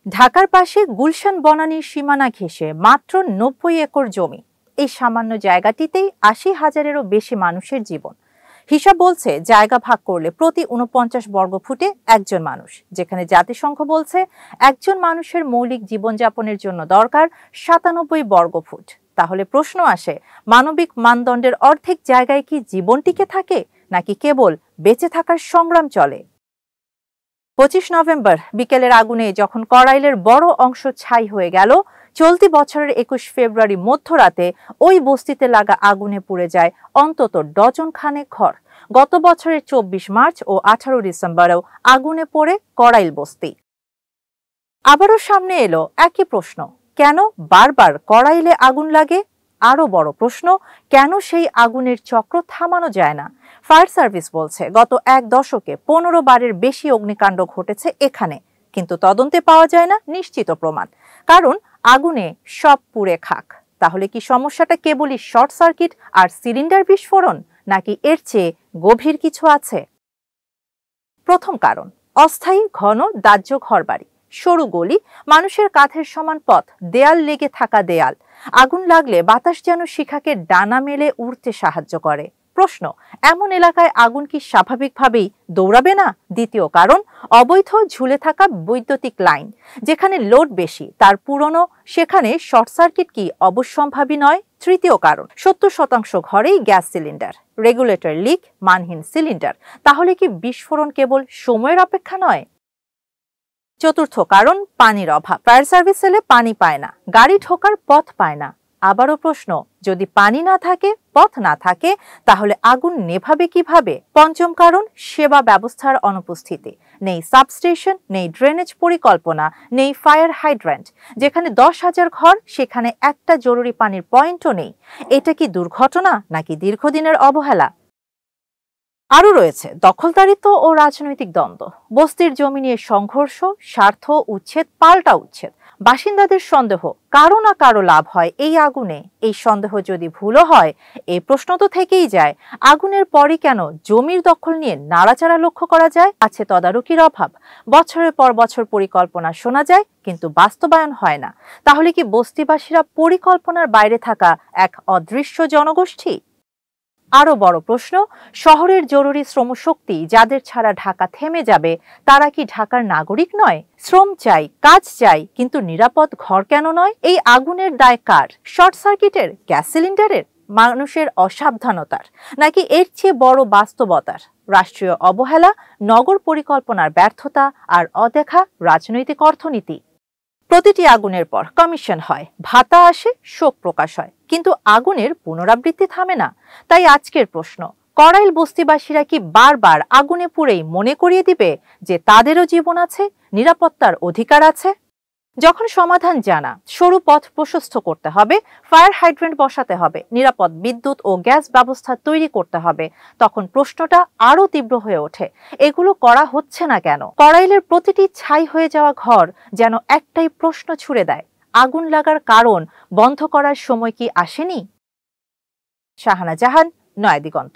ঢাকার পাশে গুলশান বনানীর সীমানা ঘেঁষে মাত্র ৯০ একর জমি। এই সামান্য জায়গাটিতেই ৮০,০০০-এরও বেশি মানুষের জীবন। হিসাব বলছে জায়গা ভাগ করলে প্রতি ৪৯ বর্গফুটে একজন মানুষ, যেখানে জাতিসংঘ বলছে একজন মানুষের মৌলিক জীবনযাপনের জন্য দরকার ৯৭ বর্গফুট। তাহলে প্রশ্ন আসে, মানবিক মানদণ্ডের অর্ধেক জায়গায় কি জীবন টিকে থাকে, নাকি কেবল বেঁচে থাকার সংগ্রাম চলে? ২৫ নভেম্বর বিকেলের আগুনে যখন কড়াইলের বড় অংশ ছাই হয়ে গেল, চলতি বছরের ২১ ফেব্রুয়ারি মধ্যরাতে ওই বস্তিতে লাগা আগুনে পুড়ে যায় অন্তত ডজন খানেক ঘর। গত বছরের ২৪ মার্চ ও ১৮ ডিসেম্বরেও আগুনে পড়ে কড়াইল বস্তি। আবারও সামনে এলো একই প্রশ্ন, কেন বারবার কড়াইলে আগুন লাগে? আরো বড় প্রশ্ন, কেন সেই আগুনের চক্র থামানো যায় না? ফায়ার সার্ভিস বলছে গত এক দশকে ১৫ বারের বেশি অগ্নিকাণ্ড ঘটেছে এখানে, কিন্তু তদন্তে পাওয়া যায় না নিশ্চিত প্রমাণ। কারণ আগুনে সব পুড়ে খাক। তাহলে কি সমস্যাটা কেবলই শর্ট সার্কিট আর সিলিন্ডার বিস্ফোরণ, নাকি এর চেয়ে গভীর কিছু আছে? প্রথম কারণ, অস্থায়ী ঘন দাহ্য ঘরবাড়ি, সরু গলি, মানুষের কাঁধের সমান পথ, দেয়াল লেগে থাকা দেয়াল। আগুন লাগলে বাতাস যেন শিখাকে ডানা মেলে উড়তে সাহায্য করে। প্রশ্ন, এমন এলাকায় আগুন কি স্বাভাবিকভাবেই দৌড়াবে না? দ্বিতীয় কারণ, অবৈধ ঝুলে থাকা বৈদ্যুতিক লাইন। যেখানে লোড বেশি তার পুরনো, সেখানে শর্ট সার্কিট কি অবশ্যম্ভাবী নয়? তৃতীয় কারণ, ৭০% ঘরেই গ্যাস সিলিন্ডার, রেগুলেটর লিক, মানহীন সিলিন্ডার। তাহলে কি বিস্ফোরণ কেবল সময়ের অপেক্ষা নয়? চতুর্থ কারণ, পানির অভাব। ফায়ার সার্ভিস এলে পানি পায় না, গাড়ি ঢোকার পথ পায় না। আবারও প্রশ্ন, যদি পানি না থাকে, পথ না থাকে, তাহলে আগুন নেভাবে কিভাবে? পঞ্চম কারণ, সেবা ব্যবস্থার অনুপস্থিতি। নেই সাবস্টেশন, নেই ড্রেনেজ পরিকল্পনা, নেই ফায়ার হাইড্র্যান্ট। যেখানে ১০,০০০ ঘর, সেখানে একটা জরুরি পানির পয়েন্টও নেই। এটা কি দুর্ঘটনা, নাকি দীর্ঘদিনের অবহেলা? আরও রয়েছে দখলদারিত্ব ও রাজনৈতিক দ্বন্দ্ব, বস্তির জমি নিয়ে সংঘর্ষ, স্বার্থ উচ্ছেদ পাল্টা উচ্ছেদ, বাসিন্দাদের সন্দেহ কারো না কারো লাভ হয় এই আগুনে। এই সন্দেহ যদি ভুলও হয়, এই প্রশ্ন তো থেকেই যায়, আগুনের পরই কেন জমির দখল নিয়ে নাড়াচাড়া লক্ষ্য করা যায়? আছে তদারকির অভাব। বছরের পর বছর পরিকল্পনা শোনা যায়, কিন্তু বাস্তবায়ন হয় না। তাহলে কি বস্তিবাসীরা পরিকল্পনার বাইরে থাকা এক অদৃশ্য জনগোষ্ঠী? আরো বড় প্রশ্ন, শহরের জরুরি শ্রমশক্তি যাদের ছাড়া ঢাকা থেমে যাবে, তারা কি ঢাকার নাগরিক নয়? শ্রম চাই, কাজ চাই, কিন্তু নিরাপদ ঘর কেন নয়? এই আগুনের দায় কার? শর্ট সার্কিটের, গ্যাস সিলিন্ডারের, মানুষের অসাবধানতার, নাকি এর চেয়ে বড় বাস্তবতার? রাষ্ট্রীয় অবহেলা, নগর পরিকল্পনার ব্যর্থতা, আর অদেখা রাজনৈতিক অর্থনীতি। প্রতিটি আগুনের পর কমিশন হয়, ভাতা আসে, শোক প্রকাশ হয়, কিন্তু আগুনের পুনরাবৃত্তি থামে না। তাই আজকের প্রশ্ন, কড়াইল বস্তিবাসীরা কি বারবার আগুনে পুড়েই মনে করিয়ে দিবে যে তাদেরও জীবন আছে, নিরাপত্তার অধিকার আছে? যখন সমাধান জানা, সরু পথ প্রশস্ত করতে হবে, ফায়ার হাইড্রেন্ট বসাতে হবে, নিরাপদ বিদ্যুৎ ও গ্যাস ব্যবস্থা তৈরি করতে হবে, তখন প্রশ্নটা আরো তীব্র হয়ে ওঠে, এগুলো করা হচ্ছে না কেন? কড়াইলের প্রতিটি ছাই হয়ে যাওয়া ঘর যেন একটাই প্রশ্ন ছুড়ে দেয়, আগুন লাগার কারণ বন্ধ করার সময় কি আসেনি? শাহানা জাহান, নয়া দিগন্ত।